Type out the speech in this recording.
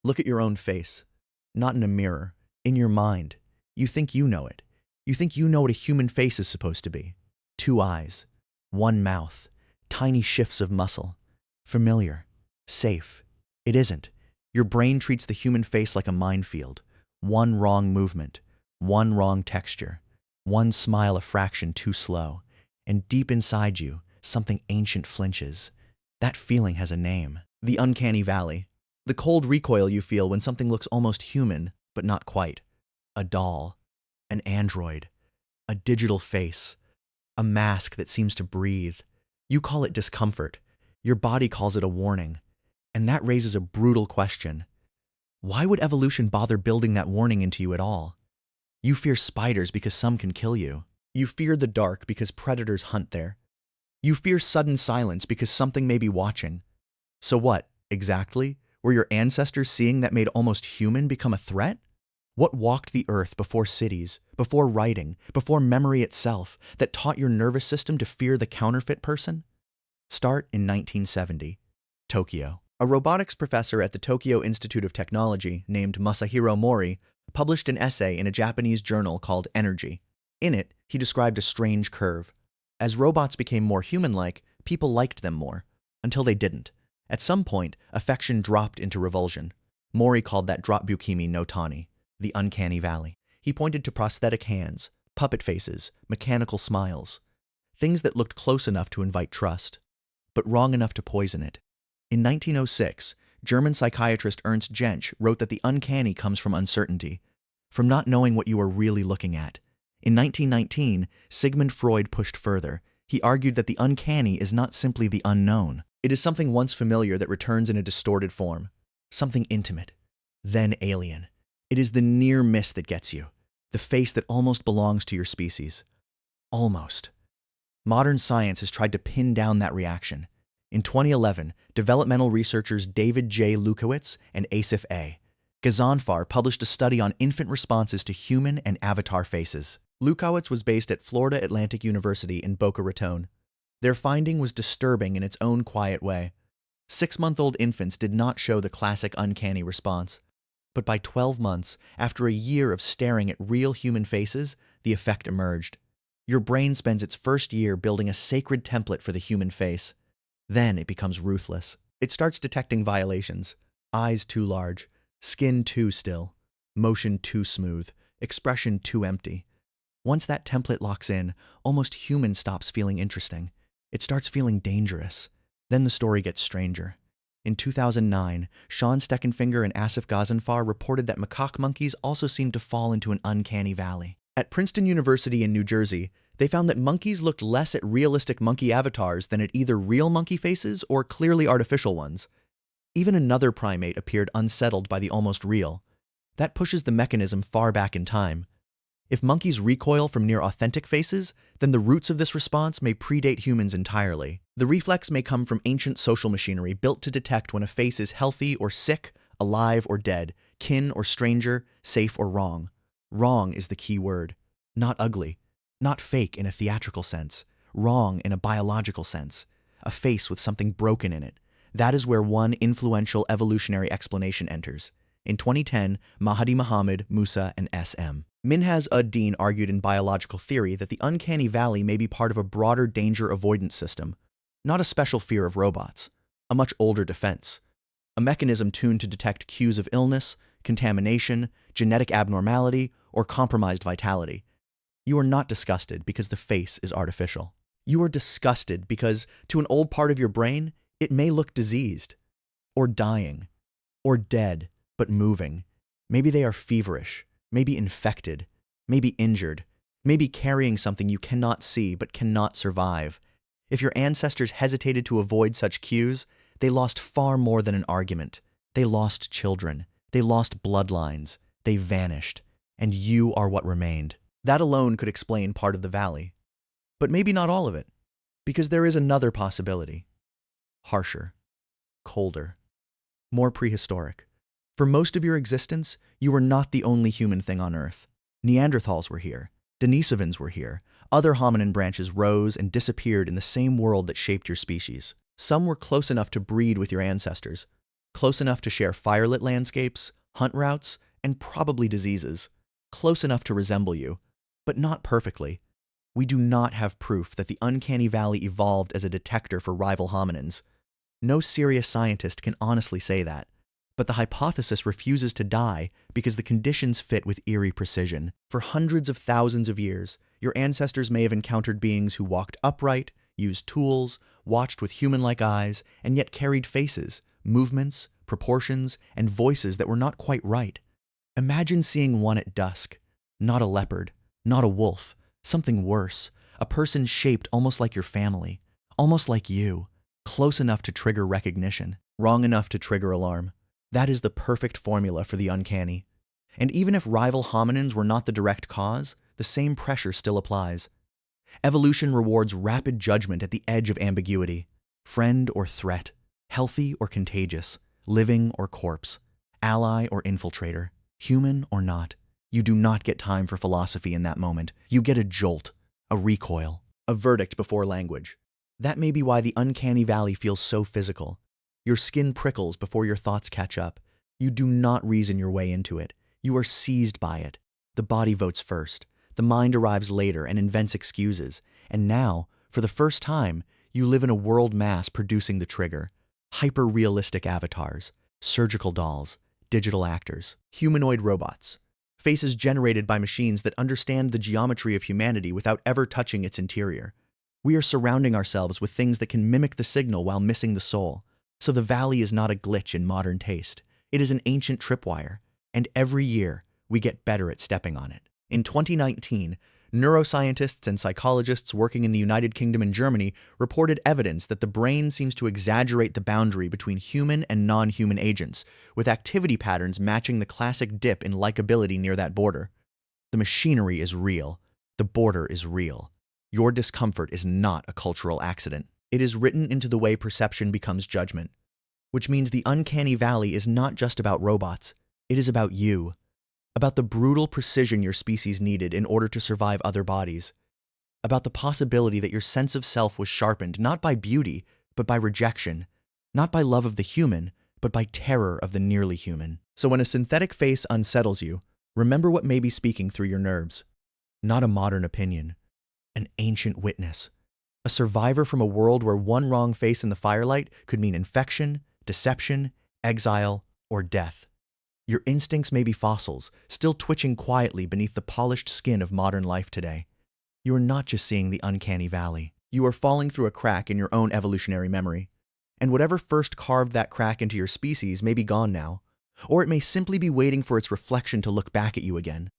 Look at your own face. Not in a mirror, in your mind. You think you know it. You think you know what a human face is supposed to be. 2 eyes, 1 mouth, tiny shifts of muscle. Familiar, safe. It isn't. Your brain treats the human face like a minefield. 1 wrong movement, 1 wrong texture, 1 smile a fraction too slow. And deep inside you, something ancient flinches. That feeling has a name. The Uncanny Valley. The cold recoil you feel when something looks almost human, but not quite. A doll, an android, a digital face, a mask that seems to breathe. You call it discomfort. Your body calls it a warning. And that raises a brutal question. Why would evolution bother building that warning into you at all? You fear spiders because some can kill you. You fear the dark because predators hunt there. You fear sudden silence because something may be watching. So what, exactly, were your ancestors seeing that made almost human become a threat? What walked the earth before cities, before writing, before memory itself, that taught your nervous system to fear the counterfeit person? Start in 1970, Tokyo. A robotics professor at the Tokyo Institute of Technology named Masahiro Mori published an essay in a Japanese journal called Energy. In it, he described a strange curve. As robots became more human-like, people liked them more, until they didn't. At some point, affection dropped into revulsion. Mori called that drop bukimi no tani, the uncanny valley. He pointed to prosthetic hands, puppet faces, mechanical smiles, things that looked close enough to invite trust, but wrong enough to poison it. In 1906, German psychiatrist Ernst Jentsch wrote that the uncanny comes from uncertainty, from not knowing what you are really looking at. In 1919, Sigmund Freud pushed further. He argued that the uncanny is not simply the unknown. It is something once familiar that returns in a distorted form, something intimate, then alien. It is the near miss that gets you, the face that almost belongs to your species. Almost. Modern science has tried to pin down that reaction. In 2011, developmental researchers David J. Lukowitz and Asif A. Ghazanfar published a study on infant responses to human and avatar faces. Lukowitz was based at Florida Atlantic University in Boca Raton. Their finding was disturbing in its own quiet way. 6-month-old infants did not show the classic uncanny response. But by 12 months, after a year of staring at real human faces, the effect emerged. Your brain spends its first year building a sacred template for the human face. Then it becomes ruthless. It starts detecting violations. Eyes too large, skin too still, motion too smooth, expression too empty. Once that template locks in, almost human stops feeling interesting. It starts feeling dangerous. Then the story gets stranger. In 2009, Sean Steckenfinger and Asif Ghazanfar reported that macaque monkeys also seemed to fall into an uncanny valley. At Princeton University in New Jersey, they found that monkeys looked less at realistic monkey avatars than at either real monkey faces or clearly artificial ones. Even another primate appeared unsettled by the almost real. That pushes the mechanism far back in time. If monkeys recoil from near authentic faces, then the roots of this response may predate humans entirely. The reflex may come from ancient social machinery built to detect when a face is healthy or sick, alive or dead, kin or stranger, safe or wrong. Wrong is the key word. Not ugly. Not fake in a theatrical sense. Wrong in a biological sense. A face with something broken in it. That is where one influential evolutionary explanation enters. In 2010, Mahdi Mohammed, Musa, and S.M. Minhas ud-Din argued in biological theory that the uncanny valley may be part of a broader danger avoidance system, not a special fear of robots, a much older defense, a mechanism tuned to detect cues of illness, contamination, genetic abnormality, or compromised vitality. You are not disgusted because the face is artificial. You are disgusted because, to an old part of your brain, it may look diseased, or dying, or dead, but moving. Maybe they are feverish, maybe infected, maybe injured, maybe carrying something you cannot see but cannot survive. If your ancestors hesitated to avoid such cues, they lost far more than an argument. They lost children. They lost bloodlines. They vanished. And you are what remained. That alone could explain part of the valley. But maybe not all of it, because there is another possibility. Harsher, colder, more prehistoric. For most of your existence, you were not the only human thing on Earth. Neanderthals were here. Denisovans were here. Other hominin branches rose and disappeared in the same world that shaped your species. Some were close enough to breed with your ancestors. Close enough to share firelit landscapes, hunt routes, and probably diseases. Close enough to resemble you, but not perfectly. We do not have proof that the Uncanny Valley evolved as a detector for rival hominins. No serious scientist can honestly say that, but the hypothesis refuses to die because the conditions fit with eerie precision. For hundreds of thousands of years, your ancestors may have encountered beings who walked upright, used tools, watched with human-like eyes, and yet carried faces, movements, proportions, and voices that were not quite right. Imagine seeing one at dusk. Not a leopard, not a wolf, something worse, a person shaped almost like your family, almost like you, close enough to trigger recognition, wrong enough to trigger alarm. That is the perfect formula for the uncanny. And even if rival hominins were not the direct cause, the same pressure still applies. Evolution rewards rapid judgment at the edge of ambiguity. Friend or threat, healthy or contagious, living or corpse, ally or infiltrator, human or not. You do not get time for philosophy in that moment. You get a jolt, a recoil, a verdict before language. That may be why the Uncanny Valley feels so physical. Your skin prickles before your thoughts catch up. You do not reason your way into it. You are seized by it. The body votes first. The mind arrives later and invents excuses. And now, for the first time, you live in a world mass producing the trigger. Hyper-realistic avatars, surgical dolls, digital actors, humanoid robots, faces generated by machines that understand the geometry of humanity without ever touching its interior. We are surrounding ourselves with things that can mimic the signal while missing the soul. So the valley is not a glitch in modern taste. It is an ancient tripwire, and every year we get better at stepping on it. In 2019, neuroscientists and psychologists working in the United Kingdom and Germany reported evidence that the brain seems to exaggerate the boundary between human and non-human agents, with activity patterns matching the classic dip in likability near that border. The machinery is real. The border is real. Your discomfort is not a cultural accident. It is written into the way perception becomes judgment, which means the Uncanny Valley is not just about robots. It is about you, about the brutal precision your species needed in order to survive other bodies, about the possibility that your sense of self was sharpened not by beauty, but by rejection, not by love of the human, but by terror of the nearly human. So when a synthetic face unsettles you, remember what may be speaking through your nerves. Not a modern opinion, an ancient witness. A survivor from a world where one wrong face in the firelight could mean infection, deception, exile, or death. Your instincts may be fossils, still twitching quietly beneath the polished skin of modern life today. You are not just seeing the Uncanny Valley. You are falling through a crack in your own evolutionary memory. And whatever first carved that crack into your species may be gone now. Or it may simply be waiting for its reflection to look back at you again.